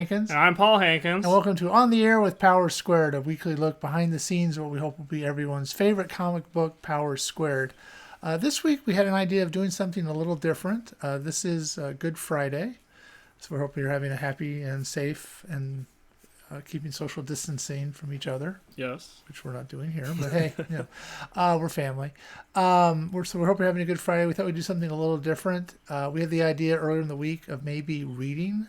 Hankins. And I'm Paul Hankins. And welcome to On the Air with Power Squared, a weekly look behind the scenes of what we hope will be everyone's favorite comic book, Power Squared. This week we had an idea of doing something a little different. This is Good Friday, so we're hoping you're having a happy and safe and keeping social distancing from each other. Yes. Which we're not doing here, but hey, we're family. We're hoping you're having a good Friday. We thought we'd do something a little different. We had the idea earlier in the week of maybe reading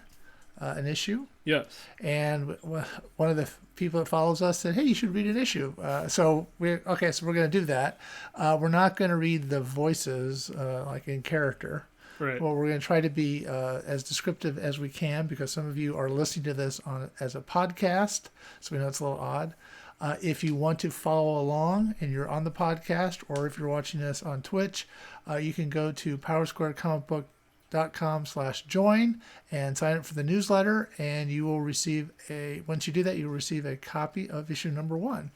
an issue. Yes. And one of the people that follows us said, "Hey, you should read an issue." So we're going to do that. We're not going to read the voices like in character. Right. Well, we're going to try to be as descriptive as we can because some of you are listening to this as a podcast, so we know it's a little odd. If you want to follow along and you're on the podcast, or if you're watching this on Twitch, you can go to powersquaredcomicbook.com/join and sign up for the newsletter, and you will receive once you do that, you'll receive a copy of issue number 1.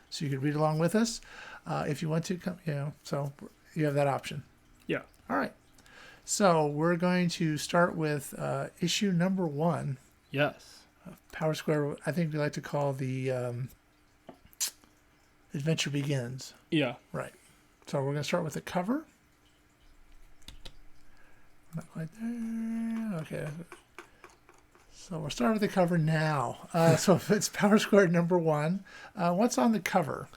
So you can read along with us if you want to come, so you have that option. Yeah. All right. So we're going to start with issue number 1. Yes. Power Square, I think we like to call the Adventure Begins. Yeah. Right. So we're going to start with the cover. Not quite there. Okay. So we'll start with the cover now. So if it's Power Squared number 1, what's on the cover?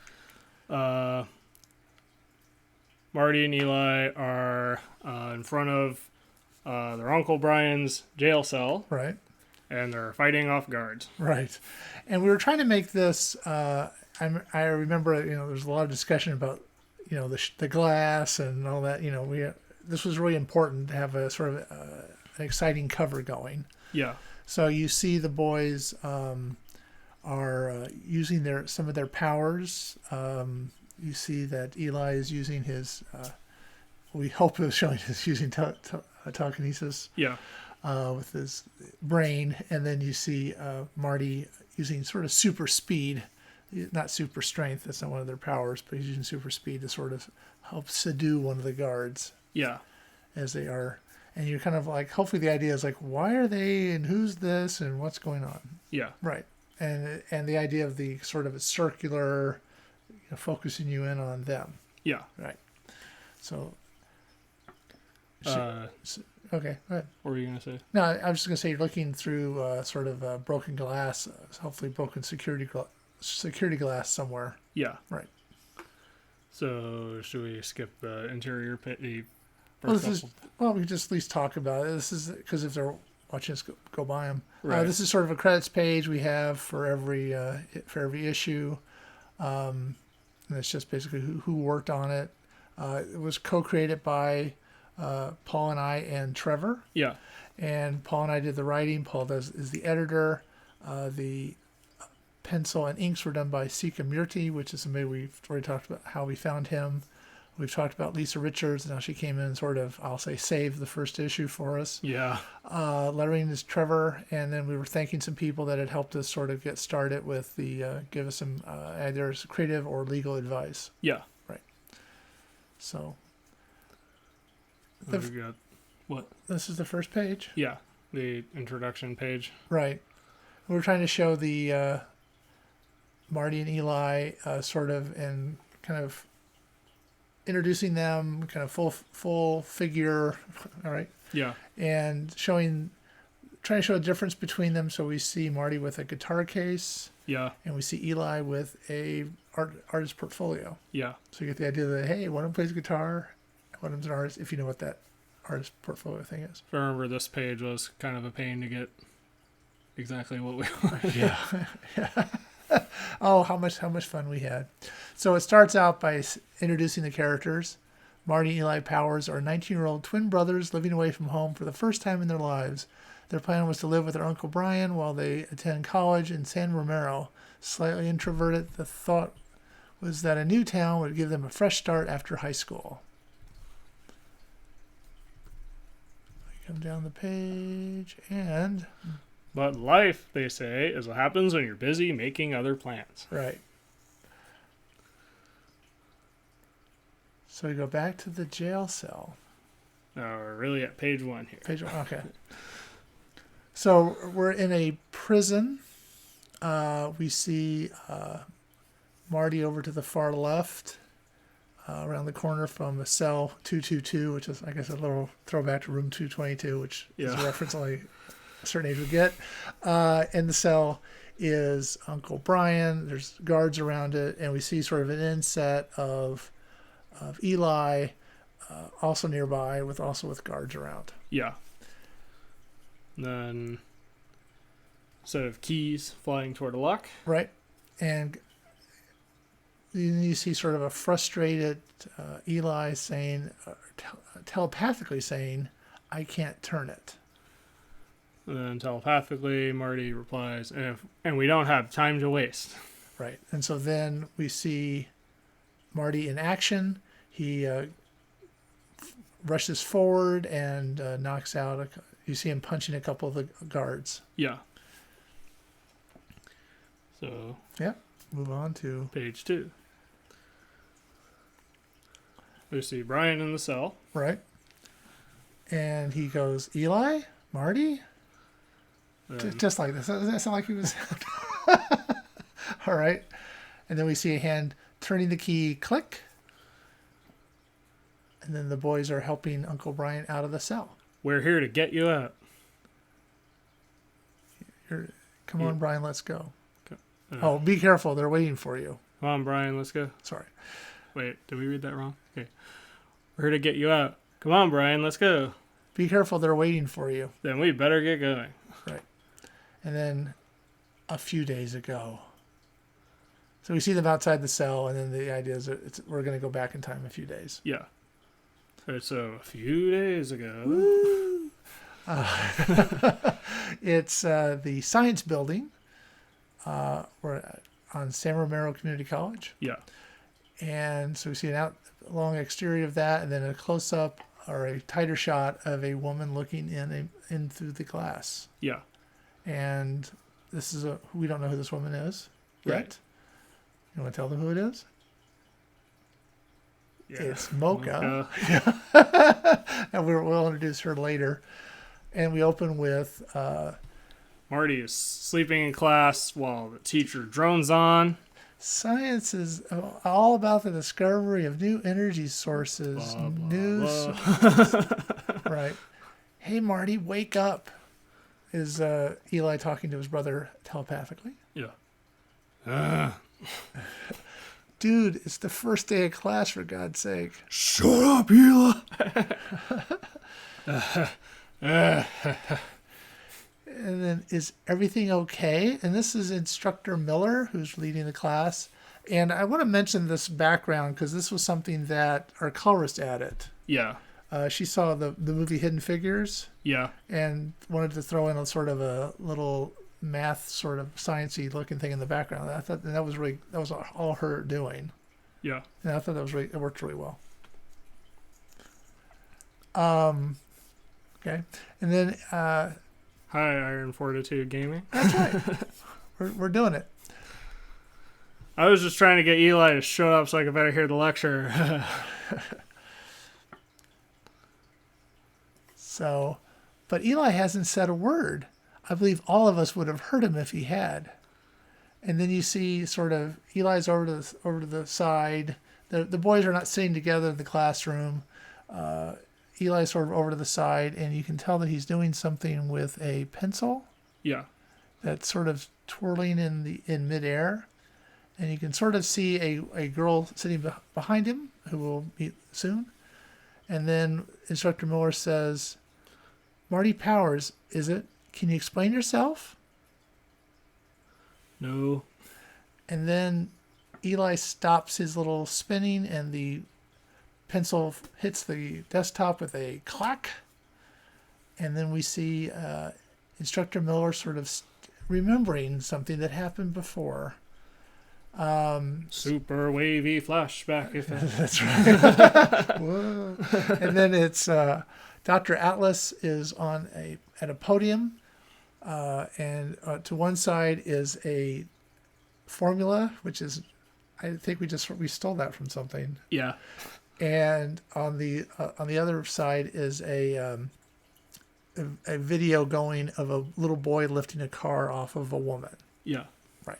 Marty and Eli are in front of their Uncle Brian's jail cell. Right. And they're fighting off guards. Right. And we were trying to make this, I remember, there's a lot of discussion about, the glass and all that, this was really important to have a sort of an exciting cover going. Yeah. So you see the boys are using some of their powers. You see that Eli is using his, we hope it was showing he's using telekinesis. Yeah. With his brain. And then you see Marty using sort of super speed, not super strength, that's not one of their powers, but he's using super speed to sort of help subdue one of the guards. Yeah. As they are. And you're kind of like, hopefully the idea is like, why are they and who's this and what's going on? Yeah. Right. And the idea of the sort of a circular, focusing you in on them. Yeah. Right. So. Okay, go ahead. What were you going to say? No, I was just going to say you're looking through sort of broken glass, hopefully broken security glass somewhere. Yeah. Right. So should we skip the interior pit? We can just at least talk about it. This is because if they're watching us go by them. Right. This is sort of a credits page we have for every issue. And it's just basically who worked on it. It was co-created by Paul and I and Trevor. Yeah. And Paul and I did the writing. Paul is the editor. The pencil and inks were done by Sika Murti, which is somebody we've already talked about how we found him. We've talked about Lisa Richards and how she came in and sort of, I'll say, saved the first issue for us. Yeah. Lettering is Trevor, and then we were thanking some people that had helped us sort of get started with give us some either creative or legal advice. Yeah. Right. So. We got what? This is the first page. Yeah, the introduction page. Right. We're trying to show the Marty and Eli sort of and kind of introducing them, kind of full figure. All right. Yeah. And trying to show a difference between them. So we see Marty with a guitar case. Yeah. And we see Eli with a artist portfolio. Yeah. So you get the idea that, hey, one of them plays guitar. One of them's an artist, if you know what that artist portfolio thing is. I remember this page was kind of a pain to get exactly what we wanted. Yeah. Yeah. Oh, how much fun we had. So it starts out by introducing the characters. Marty and Eli Powers are 19-year-old twin brothers living away from home for the first time in their lives. Their plan was to live with their Uncle Brian while they attend college in San Romero. Slightly introverted, the thought was that a new town would give them a fresh start after high school. Come down the page and... But life, they say, is what happens when you're busy making other plans. Right. So we go back to the jail cell. No, we're really at page 1 here. Page 1, okay. So we're in a prison. We see Marty over to the far left, around the corner from cell 222, which is, I guess, a little throwback to room 222, which is a reference only a certain age would get. In the cell is Uncle Brian. There's guards around it, and we see sort of an inset of Eli, also nearby, with guards around. Yeah. And then set of keys flying toward a lock. Right, and you see sort of a frustrated Eli saying, telepathically saying, "I can't turn it." And then telepathically, Marty replies, and we don't have time to waste. Right. And so then we see Marty in action. He rushes forward and knocks out. You see him punching a couple of the guards. Yeah. So. Yeah. Move on to page 2. We see Brian in the cell. Right. And he goes, "Eli? Marty?" Just like this. Doesn't that sound like he was? All right. And then we see a hand turning the key, click. And then the boys are helping Uncle Brian out of the cell. We're here to get you out. Come on, Brian, let's go. Oh, be careful. They're waiting for you. Come on, Brian, let's go. Sorry. Wait, did we read that wrong? Okay. We're here to get you out. Come on, Brian, let's go. Be careful. They're waiting for you. Then we better get going. Right. And then a few days ago. So we see them outside the cell, and then the idea is that we're going to go back in time a few days. Yeah. So a few days ago. It's the science building. We're on San Romero Community College. Yeah. And so we see long exterior of that, and then a close-up or a tighter shot of a woman looking in through the glass. Yeah. And this is we don't know who this woman is yet. Right. You want to tell them who it is? Yeah. It's Mocha. And we'll introduce her later. And we open with Marty is sleeping in class while the teacher drones on. Science is all about the discovery of new energy sources. Blah, blah, News. blah. Right. Hey, Marty, wake up. Is Eli talking to his brother telepathically? Yeah. Dude, it's the first day of class, for God's sake. Shut up, Eli. And then, is everything okay? And this is Instructor Miller, who's leading the class. And I want to mention this background because this was something that our colorist added. Yeah. She saw the movie Hidden Figures. Yeah. And wanted to throw in a sort of a little math sort of sciencey looking thing in the background. I thought that was all her doing. Yeah. And I thought it worked really well. Okay. And then Hi, Iron Fortitude Gaming. that's right. we're doing it. I was just trying to get Eli to shut up so I could better hear the lecture. So, but Eli hasn't said a word. I believe all of us would have heard him if he had. And then you see sort of Eli's over to the side. The boys are not sitting together in the classroom. Eli's sort of over to the side, and you can tell that he's doing something with a pencil. Yeah. That's sort of twirling in midair. And you can sort of see a girl sitting behind him who will meet soon. And then Instructor Miller says, "Marty Powers, is it? Can you explain yourself?" No. And then Eli stops his little spinning, and the pencil hits the desktop with a clack. And then we see Instructor Miller sort of remembering something that happened before. Super wavy flashback. That's right. Whoa. And then it's Dr. Atlas is at a podium, and to one side is a formula, which is, I think we stole that from something. Yeah. And on the other side is a video going of a little boy lifting a car off of a woman. Yeah. Right.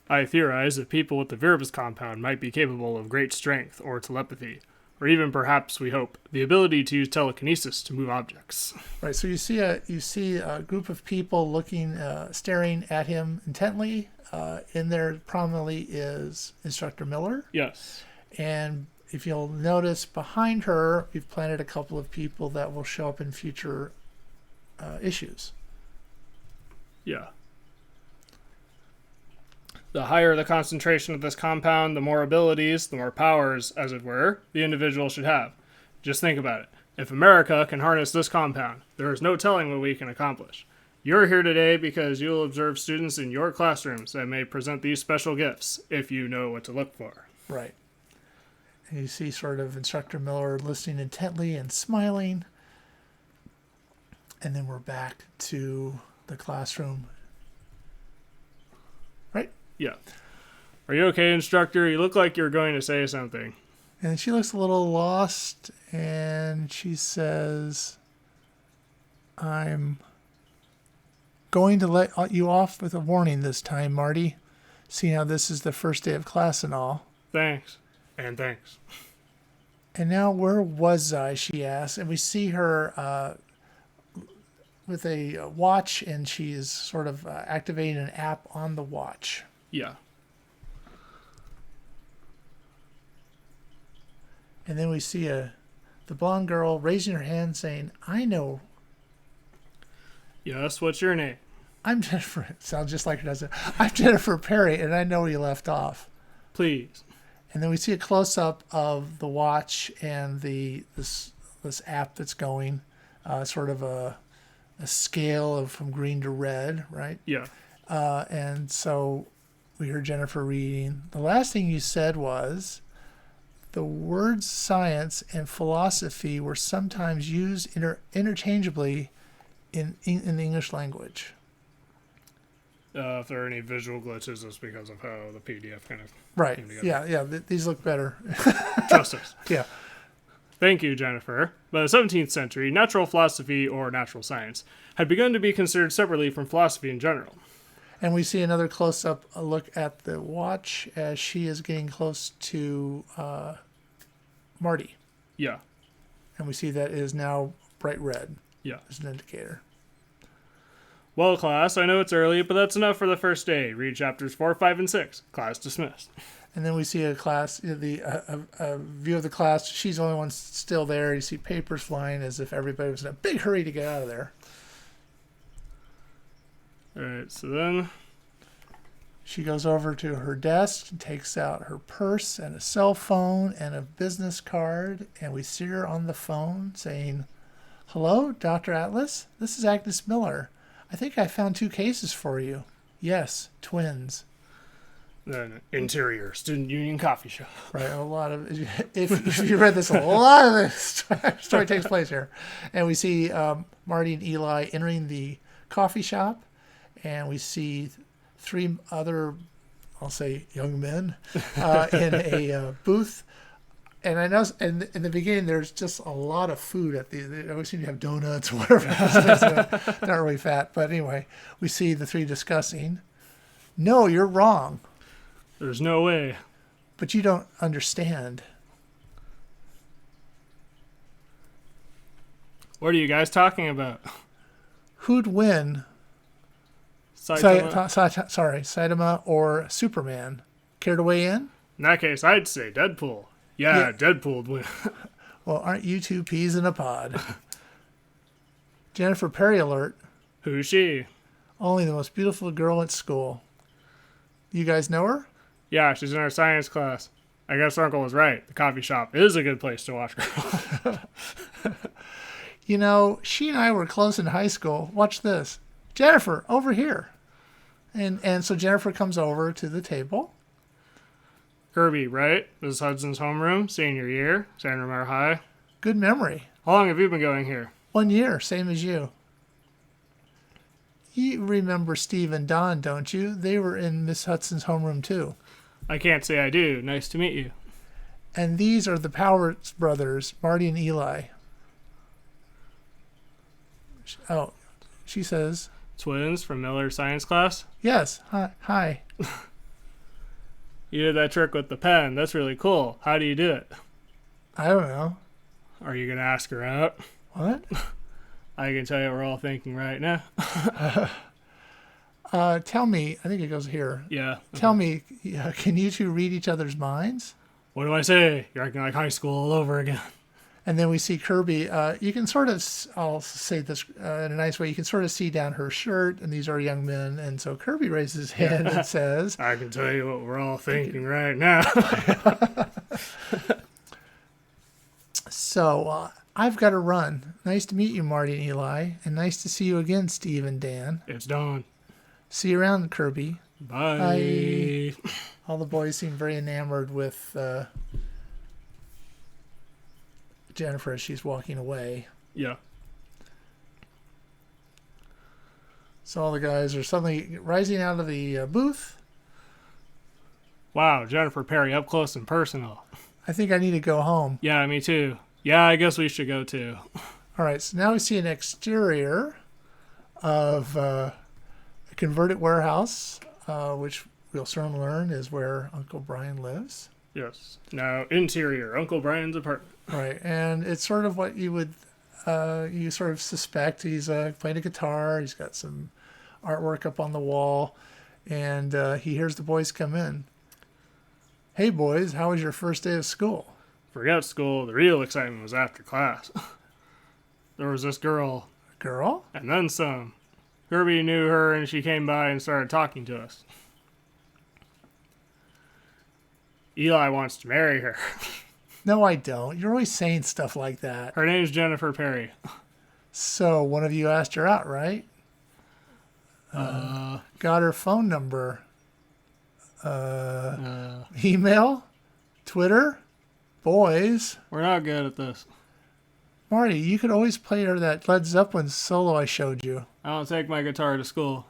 I theorize that people with the AWPS compound might be capable of great strength or telepathy, or even perhaps, we hope, the ability to use telekinesis to move objects. Right. So you see a group of people looking, staring at him intently. In there prominently is Instructor Miller. Yes. And if you'll notice behind her, we've planted a couple of people that will show up in future issues. Yeah. The higher the concentration of this compound, the more abilities, the more powers, as it were, the individual should have. Just think about it. If America can harness this compound, there is no telling what we can accomplish. You're here today because you'll observe students in your classrooms that may present these special gifts, if you know what to look for. Right. And you see sort of Instructor Miller listening intently and smiling. And then we're back to the classroom. Right? Yeah. Are you okay, instructor? You look like you're going to say something. And she looks a little lost, and she says, I'm going to let you off with a warning this time, Marty. Seeing how this is the first day of class and all. Thanks. And thanks. And now where was I, she asks. And we see her with a watch, and she is sort of activating an app on the watch. Yeah. And then we see the blonde girl raising her hand saying, I know. Yes, what's your name? I'm Jennifer. It sounds just like her, doesn't it? I'm Jennifer Perry, and I know where you left off. Please. And then we see a close-up of the watch and this app that's going, sort of a scale of from green to red, right? Yeah. And so we heard Jennifer reading. The last thing you said was, the words science and philosophy were sometimes used interchangeably in the English language. If there are any visual glitches, it's because of how the PDF kind of Right. came together. Yeah. These look better. Trust us. Yeah. Thank you, Jennifer. By the 17th century, natural philosophy, or natural science, had begun to be considered separately from philosophy in general. And we see another close-up look at the watch as she is getting close to Marty. Yeah. And we see that it is now bright red Yeah. as an indicator. Well, class, I know it's early, but that's enough for the first day. Read chapters 4, 5, and 6. Class dismissed. And then we see a class, a view of the class. She's the only one still there. You see papers flying as if everybody was in a big hurry to get out of there. All right, so then... She goes over to her desk and takes out her purse and a cell phone and a business card. And we see her on the phone saying, Hello, Dr. Atlas. This is Agnes Miller. I think I found 2 cases for you. Yes, twins. Then interior student union coffee shop. Right, a lot of if you read this, a lot of this story takes place here, and we see Marty and Eli entering the coffee shop, and we see 3 other, I'll say, young men in a booth. And I know in the beginning there's just a lot of food at they always seem to have donuts or whatever. It's not really fat, but anyway, we see the 3 discussing. No, you're wrong. There's no way. But you don't understand. What are you guys talking about? Who'd win? Saitama or Superman? Care to weigh in? In that case, I'd say Deadpool. Yeah. Deadpool'd win. Well, aren't you 2 peas in a pod? Jennifer Perry alert. Who's she? Only the most beautiful girl at school. You guys know her? Yeah, she's in our science class. I guess Uncle was right. The coffee shop is a good place to watch girls. You know, she and I were close in high school. Watch this. Jennifer, over here. And so Jennifer comes over to the table. Kirby, right? This is Hudson's homeroom, senior year, San Ramiro High. Good memory. How long have you been going here? 1 year, same as you. You remember Steve and Don, don't you? They were in Miss Hudson's homeroom too. I can't say I do. Nice to meet you. And these are the Powers brothers, Marty and Eli. Oh, she says, Twins from Miller's science class. yes, hi. You did that trick with the pen. That's really cool. How do you do it? I don't know. Are you going to ask her out? What? I can tell you what we're all thinking right now. Tell me, I think it goes here. Yeah. Tell me, can you two read each other's minds? What do I say? You're acting like high school all over again. And then we see Kirby. You can sort of, I'll say this in a nice way, you can sort of see down her shirt, and these are young men. And so Kirby raises his hand and says, I can tell you what we're all thinking right now. so I've got to run. Nice to meet you, Marty and Eli. And nice to see you again, Steve and Dan. It's dawn. See you around, Kirby. Bye. All the boys seem very enamored with Jennifer as she's walking away. Yeah. So all the guys are suddenly rising out of the booth. Wow, Jennifer Perry up close and personal. I think I need to go home. Yeah, me too. Yeah, I guess we should go too. All right, so now we see an exterior of a converted warehouse, which we'll soon learn is where Uncle Brian lives. Yes. Now, interior, Uncle Brian's apartment. Right, and it's sort of what you would, you sort of suspect. He's playing a guitar. He's got some artwork up on the wall, and he hears the boys come in. Hey, boys, how was your first day of school? Forget school. The real excitement was after class. There was this girl, Girl? and then some. Kirby knew her, and she came by and started talking to us. Eli wants to marry her. No, I don't. You're always saying stuff like that. Her name's Jennifer Perry. So one of you asked her out, right? Got her phone number. Email? Twitter? Boys? We're not good at this. Marty, you could always play her that Led Zeppelin solo I showed you. I don't take my guitar to school.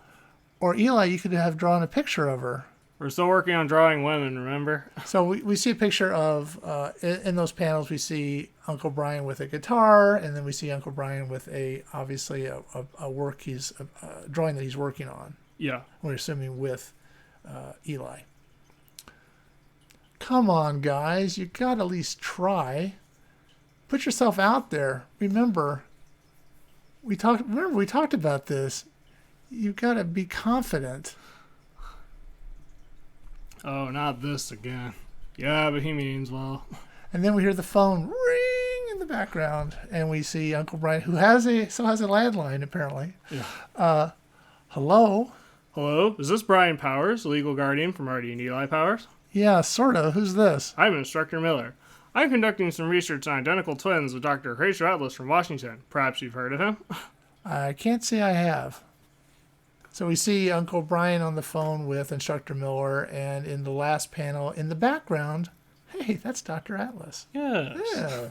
Or Eli, you could have drawn a picture of her. We're still working on drawing women, remember? So we see a picture of, in those panels, we see Uncle Brian with a guitar, and then we see Uncle Brian with obviously a drawing that he's working on. Yeah. We're assuming with Eli. Come on, guys. You got to at least try. Put yourself out there. Remember, we talked about this. You've got to be confident. Oh, not this again. Yeah, but he means well. And then we hear the phone ring in the background, and we see Uncle Brian, who still has a landline apparently. Yeah. Hello. Hello, is this Brian Powers, legal guardian for Marty and Eli Powers? Yeah, sort of. Who's this? I'm Instructor Miller. I'm conducting some research on identical twins with Dr. Horatio Atlas from Washington. Perhaps you've heard of him? I can't say I have. So we see Uncle Brian on the phone with Instructor Miller, and in the last panel, in the background, hey, that's Dr. Atlas. Yes. Yeah.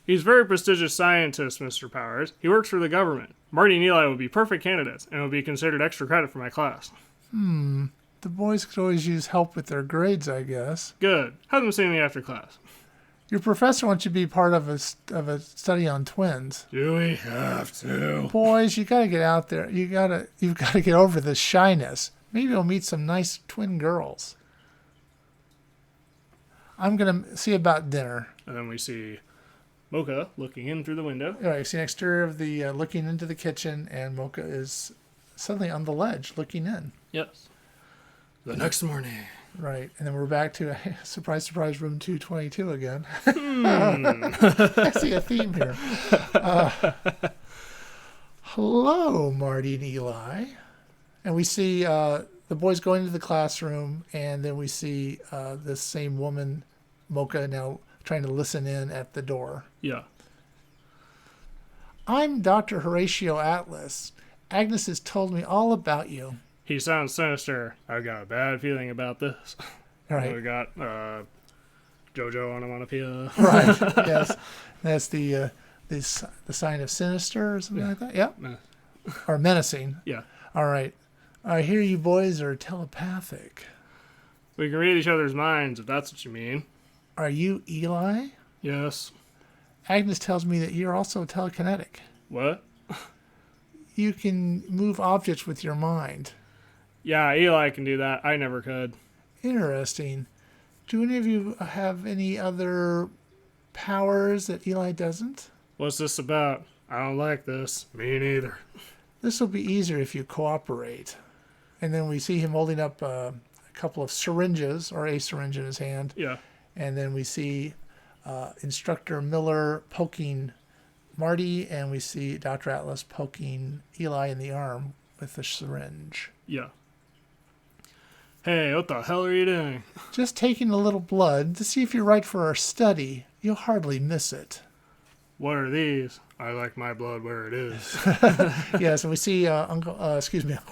He's a very prestigious scientist, Mr. Powers. He works for the government. Marty and Eli would be perfect candidates, and would be considered extra credit for my class. The boys could always use help with their grades, I guess. Good. Have them see me after class. Your professor wants you to be part of a study on twins. Do we have to? Boys, you gotta get out there. You've gotta get over this shyness. Maybe you'll meet some nice twin girls. I'm gonna see about dinner. And then we see Mocha looking in through the window. All right, you see an exterior of the looking into the kitchen, and Mocha is suddenly on the ledge looking in. Yes. The next morning. Right, and then we're back to surprise, surprise, room 222 again. I see a theme here. Hello, Marty and Eli. And we see the boys going into the classroom, and then we see this same woman, Mocha, now trying to listen in at the door. Yeah. I'm Dr. Horatio Atlas. Agnes has told me all about you. He sounds sinister. I've got a bad feeling about this. All right. We got Jojo onomatopoeia. Right. Yes. That's the sign of sinister or something like that. Yep. Or menacing. Yeah. All right. I hear you boys are telepathic. We can read each other's minds, if that's what you mean. Are you Eli? Yes. Agnes tells me that you're also telekinetic. What? You can move objects with your mind. Yeah, Eli can do that. I never could. Interesting. Do any of you have any other powers that Eli doesn't? What's this about? I don't like this. Me neither. This will be easier if you cooperate. And then we see him holding up a couple of syringes, or a syringe in his hand. Yeah. And then we see Instructor Miller poking Marty, and we see Dr. Atlas poking Eli in the arm with the syringe. Yeah. Hey, what the hell are you doing? Just taking a little blood to see if you're right for our study. You'll hardly miss it. What are these? I like my blood where it is. Yes, and we see Uncle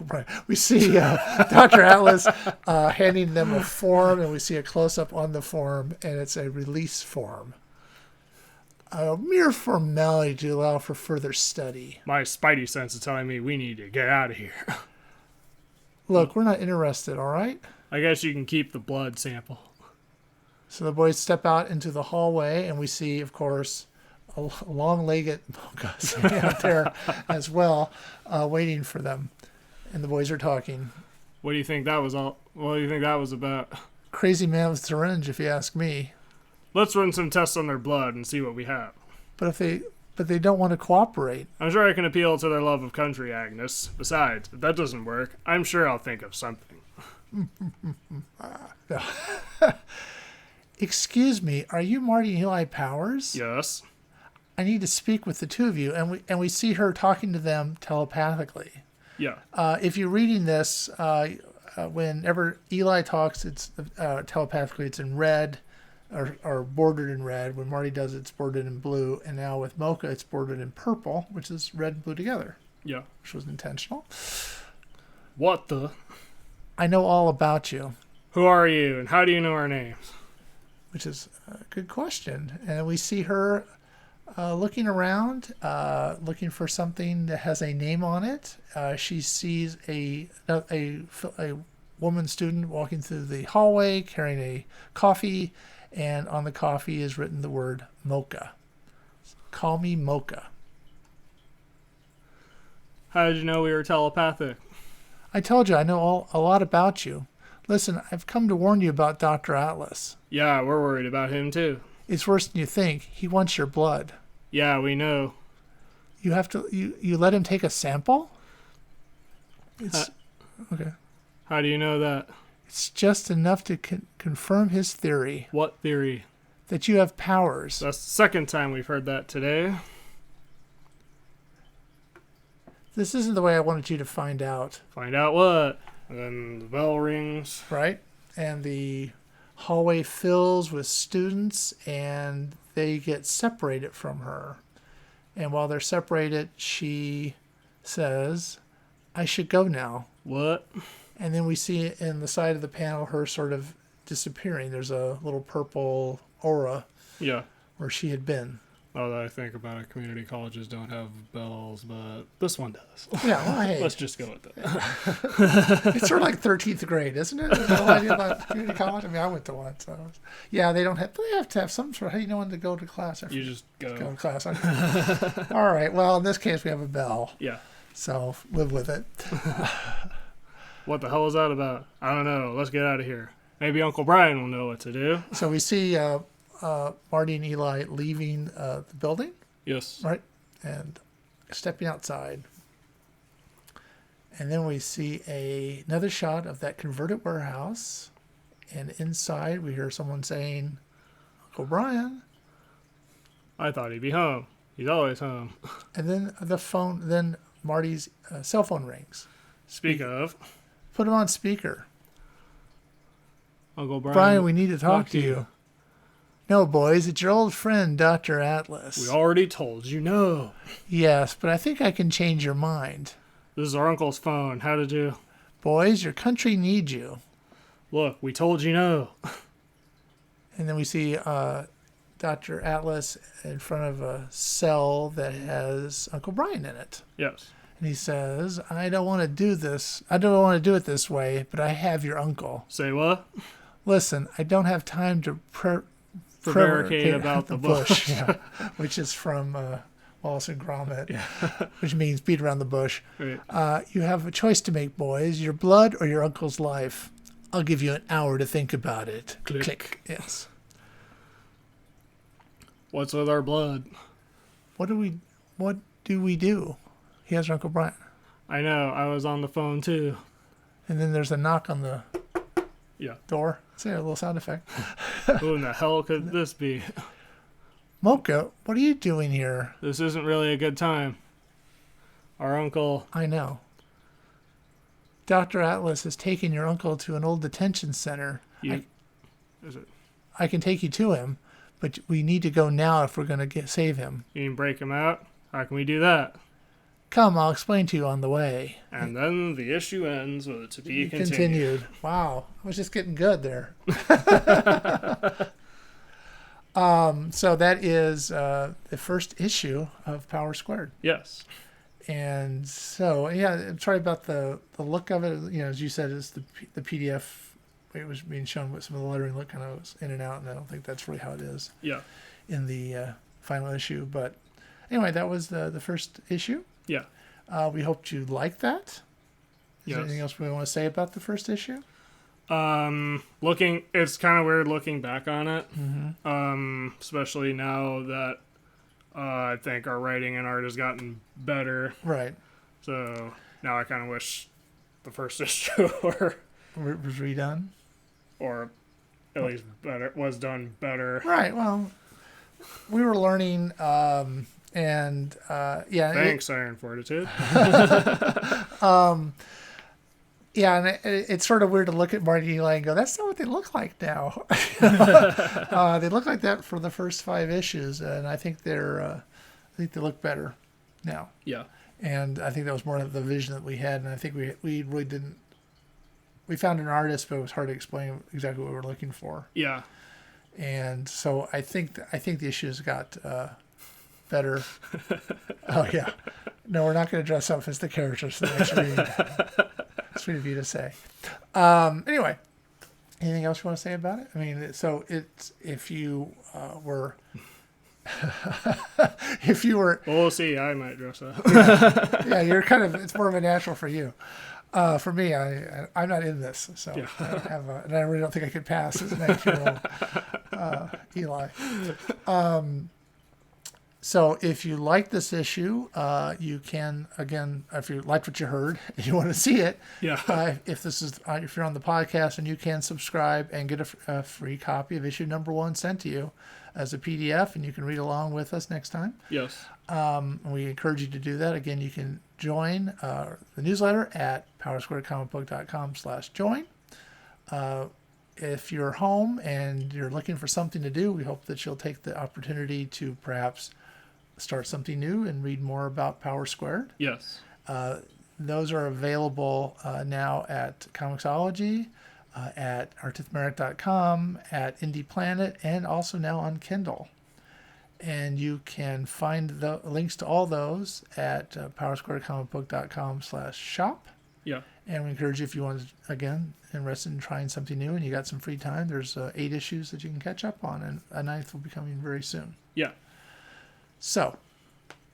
Brian. We see Dr. Atlas handing them a form, and we see a close-up on the form, and it's a release form. A mere formality to allow for further study. My spidey sense is telling me we need to get out of here. Look, we're not interested, all right? I guess you can keep the blood sample. So the boys step out into the hallway, and we see, of course, a long-legged mocha sitting out there as well, waiting for them. And the boys are talking. What do you think that was all? What do you think that was about? Crazy man with syringe, if you ask me. Let's run some tests on their blood and see what we have. But they don't want to cooperate. I'm sure I can appeal to their love of country, Agnes. Besides, if that doesn't work, I'm sure I'll think of something. Excuse me, are you Marty and Eli Powers? Yes. I need to speak with the two of you, and we see her talking to them telepathically. Yeah. If you're reading this, whenever Eli talks, it's telepathically. It's in red, or bordered in red. When Marty does it, it's bordered in blue, and now with Mocha, it's bordered in purple, which is red and blue together. Yeah. Which was intentional. What the? I know all about you. Who are you, and how do you know our names? Which is a good question. And we see her looking around, looking for something that has a name on it. She sees a woman student walking through the hallway carrying a coffee, and on the coffee is written the word Mocha. Call me Mocha. How did you know we were telepathic? I told you I know a lot about you. Listen, I've come to warn you about Dr. Atlas. Yeah, we're worried about him too. It's worse than you think. He wants your blood. Yeah, we know. You have to. You let him take a sample? It's okay. How do you know that? It's just enough to confirm his theory What theory? that you have powers. That's the second time we've heard that today. This isn't the way I wanted you to find out, Find out what? And then the bell rings. right? And the hallway fills with students, and they get separated from her. And while they're separated, she says, I should go now. What? And then we see in the side of the panel her sort of disappearing. There's a little purple aura Yeah. where she had been. Now that I think about it, community colleges don't have bells, but this one does. Yeah, well, hey, Let's just go with that. it's sort of like 13th grade, isn't it? There's no idea about community college. I mean, I went to one, so yeah, they have to have some sort of, how do you know when to go to class? You just Go go. to class. Okay. All right. Well, in this case, we have a bell, Yeah. so live with it. What the hell is that about? I don't know. Let's get out of here. Maybe Uncle Brian will know what to do. So we see Marty and Eli leaving the building, Yes. right, and stepping outside. And then we see another shot of that converted warehouse. And inside, we hear someone saying, Uncle Brian. I thought he'd be home. He's always home. And then Marty's cell phone rings. Speak of, Put him on speaker. Uncle Brian. Brian, we need to talk to you. No, boys, it's your old friend, Dr. Atlas. We already told you no. Yes, but I think I can change your mind. This is our uncle's phone. How did you? Boys, your country needs you. Look, we told you no. And then we see Dr. Atlas in front of a cell that has Uncle Brian in it. Yes. And he says, I don't want to do this. I don't want to do it this way, but I have your uncle. Say what? Listen, I don't have time to prevaricate about the bush. yeah, which is from Wallace and Gromit, Yeah. which means beat around the bush. Right. You have a choice to make, boys: your blood or your uncle's life. I'll give you an hour to think about it. Click. Yes. What's with our blood? What do we do? He has Uncle Brian. I know. I was on the phone too. And then there's a knock on the Yeah. door. Say a little sound effect. Who in the hell could this be? Mocha, what are you doing here? This isn't really a good time. Our uncle. I know. Dr. Atlas has taken your uncle to an old detention center. Is it? I can take you to him, but we need to go now if we're going to save him. You can break him out? How can we do that? Come, I'll explain to you on the way. And then the issue ends with it to be continued. Wow, I was just getting good there. So that is the first issue of Power Squared. Yes. And so, yeah, I'm sorry about the look of it. You know, as you said, it's the PDF. It was being shown with some of the lettering look kind of was in and out, and I don't think that's really how it is Yeah. in the final issue. But anyway, that was the first issue. Yeah. We hoped you liked that. Is Yes. there anything else we want to say about the first issue? It's kind of weird looking back on it. Mm-hmm. Especially now that I think our writing and art has gotten better. Right. So now I kind of wish the first issue was redone. or at least better was done better. Right. Well, we were learning, and yeah. Thanks, Iron Fortitude. Yeah, and it's sort of weird to look at Marty and Eli and go, "That's not what they look like now." They look like that for the first 5 issues, and I think they look better now. Yeah. And I think that was more of the vision that we had, and I think we really didn't. We found an artist, but it was hard to explain exactly what we were looking for. Yeah. And so I think the issues got better. Oh yeah, no, we're not going to dress up as the characters for the next read. Sweet of you to say. Anyway, anything else you want to say about it? I mean, so it's if you were We'll see. I might dress up. yeah, you're kind of, it's more of a natural for you. For me, I'm not in this, so Yeah. I don't have and I really don't think I could pass as a 19-year-old Eli. So if you like this issue, you can, again, if you liked what you heard and you want to see it, Yeah. if you're on the podcast, and you can subscribe and get a free copy of issue number 1 sent to you as a PDF, and you can read along with us next time. Yes. We encourage you to do that. Again, you can join the newsletter at powersquaredcomicbook.com/join. If you're home and you're looking for something to do, we hope that you'll take the opportunity to perhaps start something new and read more about Power Squared. Yes. Those are available now at Comixology, at artithmeric.com, at Indie Planet, and also now on Kindle. And you can find the links to all those at powersquaredcomicbook.com/shop. Yeah. And we encourage you, if you want to, again, interested in trying something new and you got some free time, there's 8 issues that you can catch up on, and a 9th will be coming very soon. Yeah. So,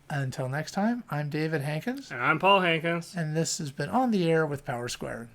until next time, I'm David Hankins. And I'm Paul Hankins. And this has been On the Air with Power Squared.